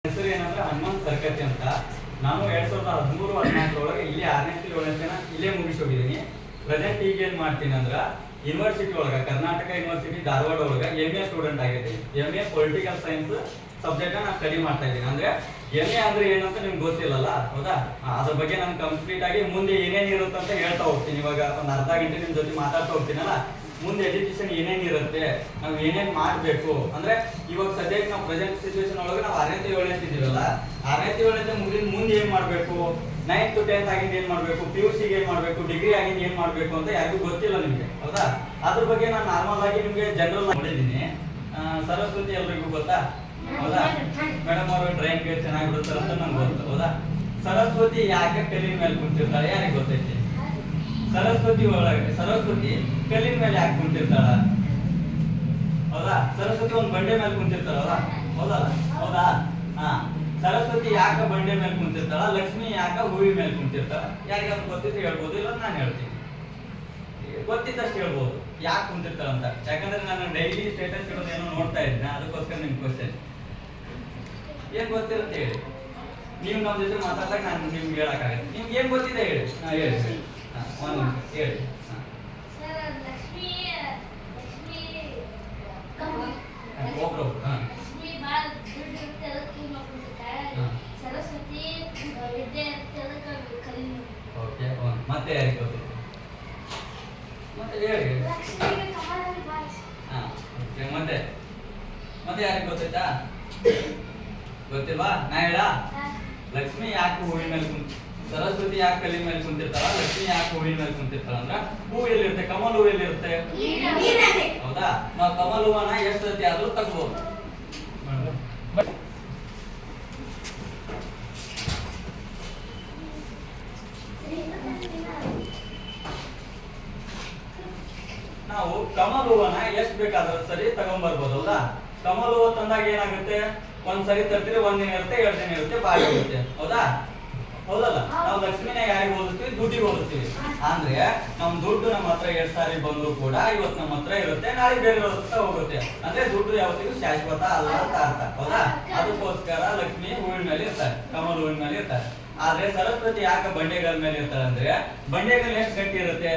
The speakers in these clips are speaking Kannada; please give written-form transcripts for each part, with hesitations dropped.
ಹೆಸರು ಏನಂದ್ರೆ ಹನುಮಂತ್ ಸರ್ಕತಿ ಅಂತ. ನಾನು 2013-14 ಇಲ್ಲಿ 6ನೇ 7ನೇ ಇಲ್ಲೇ ಮುಗಿಸಿ ಹೋಗಿದ್ದೀನಿ. ಪ್ರೆಸೆಂಟ್ ಈಗ ಏನ್ ಮಾಡ್ತೀನಿ ಅಂದ್ರೆ ಯೂನಿವರ್ಸಿಟಿ ಒಳಗ ಕರ್ನಾಟಕ ಯೂನಿವರ್ಸಿಟಿ ಧಾರವಾಡ ಒಳಗ MA ಸ್ಟೂಡೆಂಟ್ ಆಗಿದ್ದೀನಿ. MA ಪೊಲಿಟಿಕಲ್ ಸೈನ್ಸ್ ಸಬ್ಜೆಕ್ಟ್ ನಾನು ಸ್ಟಡಿ ಮಾಡ್ತಾ ಇದ್ದೀನಿ. ಅಂದ್ರೆ MA ಅಂದ್ರೆ ಏನಂತ ನಿಮ್ಗೆ ಗೊತ್ತಿಲ್ಲಲ್ಲ, ಹೌದಾ? ಅದ್ರ ಬಗ್ಗೆ ನಾನು ಕಂಪ್ಲೀಟ್ ಆಗಿ ಮುಂದೆ ಏನೇನು ಇರುತ್ತೆ ಅಂತ ಹೇಳ್ತಾ ಹೋಗ್ತೀನಿ. ಇವಾಗ ಒಂದು ಅರ್ಧ ಗಂಟೆ ನಿಮ್ ಜೊತೆ ಮಾತಾಡ್ತಾ ಹೋಗ್ತೀನಲ್ಲ, ಮುಂದೆ ಎಜುಕೇಶನ್ ಏನೇನಿರುತ್ತೆ, ನಾವು ಏನೇನ್ ಮಾಡ್ಬೇಕು ಅಂದ್ರೆ ಇವಾಗ ಸದ್ಯಕ್ಕೆ ನಾವು ಪ್ರೆಸೆಂಟ್ ಸಿಚುವೇಶನ್ ಒಳಗೆ ನಾವು 6ನೇ 7ನೇ ಇದ್ದೀವಲ್ಲ, 6ನೇ 7ನೇ ಮುಗಿದ ಮುಂದೆ ಏನ್ ಮಾಡ್ಬೇಕು, 9th to 10th ಆಗಿಂದ ಏನ್ ಮಾಡ್ಬೇಕು, PUC ಗೆ ಏನ್ ಮಾಡ್ಬೇಕು, ಡಿಗ್ರಿ ಆಗಿಂದ ಏನ್ ಮಾಡ್ಬೇಕು ಅಂತ ಯಾರಿಗೂ ಗೊತ್ತಿಲ್ಲ ನಿಮ್ಗೆ, ಹೌದಾ? ಅದ್ರ ಬಗ್ಗೆ ನಾನು ನಾರ್ಮಲ್ ಆಗಿ ನಿಮ್ಗೆ ಜನರಲ್ ನೋಡಿದ್ದೀನಿ. ಸರಸ್ವತಿ ಎಲ್ರಿಗೂ ಗೊತ್ತಾ, ಹೌದಾ? ಮೇಡಮ್ ಅವರು ಡ್ರಾಯಿಂಗ್ ಚೆನ್ನಾಗಿ ಬಿಡುತ್ತಾರೆ ಅಂತ ನಂಗೆ ಗೊತ್ತು, ಹೌದಾ? ಸರಸ್ವತಿ ಯಾಕೆ ಕಲ್ಲಿನ ಮೇಲೆ ಕುಂತಿರ್ತಾಳೆ ಯಾರಿಗೆ ಗೊತ್ತೈತಿ? ಸರಸ್ವತಿ ಕಲ್ಲಿನ ಮೇಲೆ ಯಾಕೆ ಕುಂತಿರ್ತಾಳ, ಹೌದಾ? ಸರಸ್ವತಿ ಒಂದು ಬಂಡೆ ಮೇಲೆ ಕುಂತಿರ್ತಾಳಲ್ಲ, ಹೌದಲ್ಲ? ಹೌದಾ? ಹಾ, ಸರಸ್ವತಿ ಯಾಕೆ ಬಂಡೆ ಮೇಲೆ ಕುಂತಿರ್ತಾಳ, ಲಕ್ಷ್ಮಿ ಯಾಕೆ ಹೂವಿ ಮೇಲೆ ಕುಂತಿರ್ತಾಳ? ಯಾರಿಗಾದ್ರು ಗೊತ್ತಿದ್ರೆ ಹೇಳ್ಬೋದು, ಇಲ್ಲ ನಾನು ಹೇಳ್ತೀನಿ. ಗೊತ್ತಿದ್ದಷ್ಟು ಹೇಳ್ಬೋದು ಯಾಕೆ ಕುಂತಿರ್ತಾಳ ಅಂತ. ಯಾಕಂದ್ರೆ ನಾನು ಡೈಲಿ ಸ್ಟೇಟಸ್ ಇರೋದು ಏನೋ ನೋಡ್ತಾ ಇದ್ದೀನಿ, ಅದಕ್ಕೋಸ್ಕರ ನಿಮ್ ಕ್ವಶನ್ ಏನ್ ಗೊತ್ತಿರುತ್ತೆ ಹೇಳಿ. ನೀವು ನಮ್ಮ ಜೊತೆ ಮಾತಾಡ್ದಾಗ ನಾನು ನಿಮ್ಗೆ ಹೇಳಕ್ಕಾಗತ್ತೆ. ನಿಮ್ಗೆ ಏನ್ ಗೊತ್ತಿದೆ ಹೇಳಿ, ಹೇಳಿ. ಒಂದು ನಿಮಿಷ ಹೇಳಿ. ಮತ್ತೆ ಯಾರಿಗೆ ಗೊತ್ತಿದೆ? ಮತ್ತೆ ಹೇಳಿ. ಮತ್ತೆ ಯಾರಿಗೆ ಗೊತ್ತೈತಾ? ಗೊತ್ತಿಲ್ವಾ? ನಾ ಹೇಳ. ಲಕ್ಷ್ಮಿ ಯಾಕೆ ಹೂವಿನ ಮೇಲೆ ಸರಸ್ವತಿ ಯಾಕೆ ಕಲ್ಲಿನ ಮೇಲೆ ಕುಂತಿರ್ತಾಳ, ಲಕ್ಷ್ಮಿ ಯಾಕೆ ಹೂವಿನ ಮೇಲೆ ಕುಂತಿರ್ತಾಳ ಅಂದ್ರ, ಹೂ ಎಲ್ಲಿರುತ್ತೆ? ಕಮಲ್ ಹೂ ಎಲ್ಲಿರುತ್ತೆ? ಹೌದಾ? ನಾವು ಕಮಲ್ ಹೂವನ್ನ ಎಷ್ಟು ಸತಿ ಆದ್ರೂ ತಗೋಬಹುದು. ನಾವು ಕಮಲ್ ಹೂವನ್ನ ಎಷ್ಟು ಬೇಕಾದ್ರೂ ಸರಿ ತಗೊಂಡ್ಬರ್ಬೋದು, ಹೌದಾ? ಕಮಲ್ ಹೂವ ತಂದಾಗ ಏನಾಗುತ್ತೆ, ಒಂದ್ಸರಿ ತರ್ತೀರಿ, ಒಂದಿನ ಇರುತ್ತೆ, 2 ದಿನ ಇರುತ್ತೆ, ಬಾಯಿ ಹೋಗುತ್ತೆ, ಹೌದಾ? ಹೌದಲ್ಲ? ನಾವು ಲಕ್ಷ್ಮಿನ ಯಾರಿಗೆ ಹೋಲಿಸ್ತೀವಿ? ದುಡ್ಡಿಗೆ ಹೋಲಿಸ್ತೀವಿ. ಅಂದ್ರೆ ನಮ್ ದುಡ್ಡು ನಮ್ಮ ಹತ್ರ 2 ಸಾರಿ ಬಂದ್ರು ಕೂಡ ಇವತ್ತು ನಮ್ಮ ಹತ್ರ ಇರುತ್ತೆ, ನಾಳೆ ಬೇರೆ ಹತ್ರ ಹೋಗುತ್ತೆ. ಅಂದ್ರೆ ದುಡ್ಡು ಯಾವತ್ತಿಗೂ ಶಾಶ್ವತ ಅಲ್ಲ ಅಂತ ಅರ್ಥ, ಹೌದಾ? ಅದಕ್ಕೋಸ್ಕರ ಲಕ್ಷ್ಮಿ ಹೂವಿನ ಮೇಲೆ ಇರ್ತಾರೆ, ಕಮಲ್ ಹೂವಿನ ಮೇಲೆ ಇರ್ತಾರೆ. ಆದ್ರೆ ಸರಸ್ವತಿ ಯಾಕೆ ಬಂಡೆಗಳ ಮೇಲೆ ಇರ್ತಾರೆ ಅಂದ್ರೆ, ಬಂಡೆಗಳು ಎಷ್ಟು ಗಟ್ಟಿ ಇರುತ್ತೆ?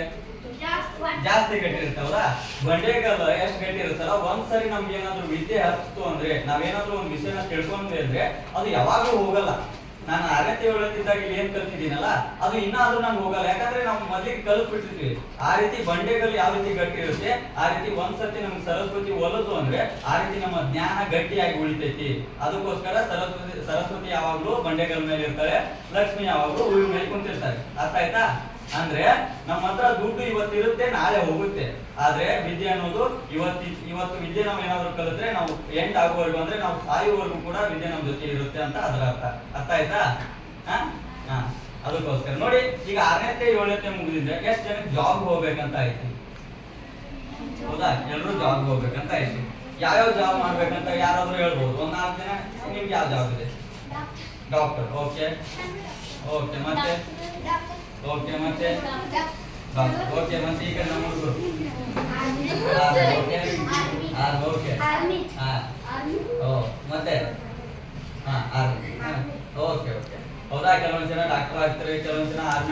ಜಾಸ್ತಿ ಗಟ್ಟಿ ಇರ್ತಾವಲ್ಲ. ಬಂಡೆಗಲ್ಲ ಎಷ್ಟು ಗಟ್ಟಿ ಇರುತ್ತಲ್ಲ, ಒಂದ್ಸರಿ ನಮ್ಗೆ ಏನಾದ್ರು ವಿದ್ಯೆ ಹತ್ತು ಅಂದ್ರೆ, ನಾವೇನಾದ್ರೂ ಒಂದು ವಿಷಯನ ತಿಳ್ಕೊಂಡ್ವಿ ಅಂದ್ರೆ ಅದು ಯಾವಾಗ್ಲೂ ಹೋಗಲ್ಲ. ನಾನು 6ನೇ 7ನೇ ಇದ್ದಾಗ ಇಲ್ಲಿ ಏನ್ ಕಲ್ತಿದ್ದೀನಲ್ಲ, ಅದು ಇನ್ನಾದ್ರೂ ನಂಗೆ ಹೋಗಲ್ಲ. ಯಾಕಂದ್ರೆ ನಾವು ಮೊದಲಿಗೆ ಕಲ್ತ್ಬಿಟ್ಟಿರ್ತೀವಿ. ಆ ರೀತಿ ಬಂಡೆಗಳು ಯಾವ ರೀತಿ ಗಟ್ಟಿ ಇರುತ್ತೆ, ಆ ರೀತಿ ಒಂದ್ಸತಿ ನಮ್ಗೆ ಸರಸ್ವತಿ ಒಲದು ಅಂದ್ರೆ ಆ ರೀತಿ ನಮ್ಮ ಜ್ಞಾನ ಗಟ್ಟಿಯಾಗಿ ಉಳಿತೈತಿ. ಅದಕ್ಕೋಸ್ಕರ ಸರಸ್ವತಿ ಯಾವಾಗ್ಲೂ ಬಂಡೆಗಳ ಮೇಲೆ ಇರ್ತಾರೆ, ಲಕ್ಷ್ಮಿ ಯಾವಾಗ್ಲೂ ಹೂವಿನ ಮೇಲೆ ಕುಂತಿರ್ತಾರೆ. ಅರ್ಥ ಆಯ್ತಾ? ಅಂದ್ರೆ ನಮ್ಮ ಹತ್ರ ದುಡ್ಡು ಇವತ್ತಿರುತ್ತೆ, ನಾಳೆ ಹೋಗುತ್ತೆ. ಆದ್ರೆ ವಿದ್ಯೆ ಅನ್ನೋದು ಇವತ್ತು ವಿದ್ಯೆ ನಾವು ಏನಾದ್ರು ಕಲಿತ್ರೆ ನಾವು ಎಂಡ್ ಆಗುವವರೆಗೂ, ಅಂದ್ರೆ ನಾವು ಸಾಯುವವರೆಗೂ ಕೂಡ ವಿದ್ಯೆ ನಮ್ಮ ಜೊತೆ ಇರುತ್ತೆ ಅಂತ ಅದರ ಅರ್ಥ. ಅರ್ಥ ಆಯ್ತಾ? ಅದಕ್ಕೋಸ್ಕರ ನೋಡಿ, ಈಗ 6ನೇ 7ನೇ ಮುಗಿದಿದ್ರೆ ಎಷ್ಟು ಜನಕ್ಕೆ ಜಾಬ್ ಹೋಗ್ಬೇಕಂತ ಆಯ್ತು, ಹೌದಾ? ಎಲ್ರು ಜಾಬ್ ಹೋಗ್ಬೇಕಂತ ಆಯ್ತು. ಯಾವ್ಯಾವ ಜಾಬ್ ಮಾಡ್ಬೇಕಂತ ಯಾರಾದ್ರೂ ಹೇಳ್ಬೋದು? 1-4 ಜನ ನಿಮ್ಗೆ ಯಾವ ಜಾಬ್ ಇದೆ? ಡಾಕ್ಟರ್. ಓಕೆ ಓಕೆ, ಮತ್ತೆ ಓಕೆ, ಮತ್ತೆ ಓಕೆ, ಮತ್ತೆ ಈಗ ನಮ್ಮ ಹುಡುಗರು ಮತ್ತೆ ಓಕೆ ಓಕೆ, ಹೌದಾ? ಕೆಲವೊಂದ್ ಜನ ಡಾಕ್ಟರ್ ಆಗ್ತಾರೆ, ಕೆಲವೊಂದ್ ಜನ ಆರ್ಮಿ